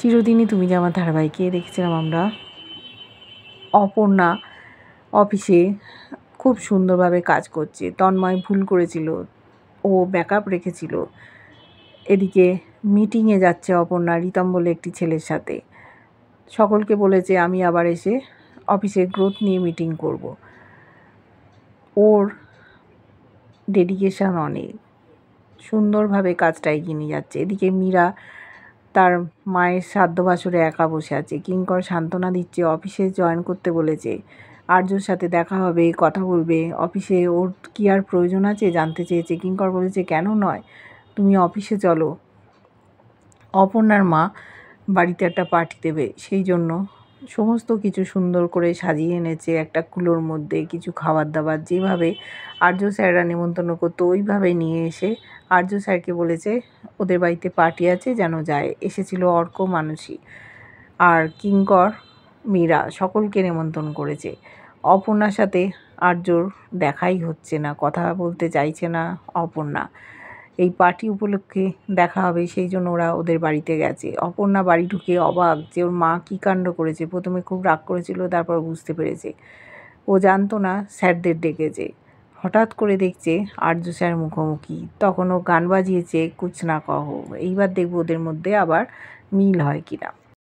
চিরদিনই তুমি যে আমার ধারাবাহিকে দেখেছিলাম আমরা অপর্ণা অফিসে খুব সুন্দরভাবে কাজ করছে। তন্ময় ভুল করেছিল, ও ব্যাকআপ রেখেছিল। এদিকে মিটিংয়ে যাচ্ছে অপর্ণা রিতম বলে একটি ছেলের সাথে। সকলকে বলেছে আমি আবার এসে অফিসের গ্রোথ নিয়ে মিটিং করব। ওর ডেডিকেশান অনেক, সুন্দরভাবে কাজটা এগিয়ে নিয়ে যাচ্ছে। এদিকে মীরা তার মায়ের শ্রাদ্ধ বাসরে একা বসে আছে। কিঙ্কর সান্ত্বনা দিচ্ছে, অফিসে জয়েন করতে বলেছে, আর্যর সাথে দেখা হবে, কথা বলবে, অফিসে ওর কী আর প্রয়োজন আছে জানতে চেয়েছে। কিঙ্কর বলেছে কেন নয়, তুমি অফিসে চলো। অপর্ণার মা বাড়িতে একটা পার্টি দেবে, সেই জন্য সমস্ত কিছু সুন্দর করে সাজিয়ে এনেছে একটা কুলোর মধ্যে। কিছু খাবার দাবার যেভাবে আর্য স্যাররা নেমন্তন্ন করতো ওইভাবে নিয়ে এসে আর্য স্যারকে বলেছে ওদের বাড়িতে পার্টি আছে যেন যায়। এসেছিল অর্ক, মানসী আর কিঙ্কর, মীরা, সকলকে নেমন্তন্ন করেছে। অপর্ণার সাথে আর্যর দেখাই হচ্ছে না, কথা বলতে চাইছে না অপর্ণা। এই পার্টি উপলক্ষে দেখা হবে সেই জন্য ওরা ওদের বাড়িতে গেছে। অপর্ণা বাড়ি ঢুকে অবাক যে ওর মা কী কাণ্ড করেছে। প্রথমে খুব রাগ করেছিল, তারপর বুঝতে পেরেছে। ও জানতো না স্যারদের ডেকেছে। হঠাৎ করে দেখছে আর্য স্যার মুখোমুখি, তখন ও গান বাজিয়েছে কুছ না কহো। এইবার দেখব ওদের মধ্যে আবার মিল হয় কিনা।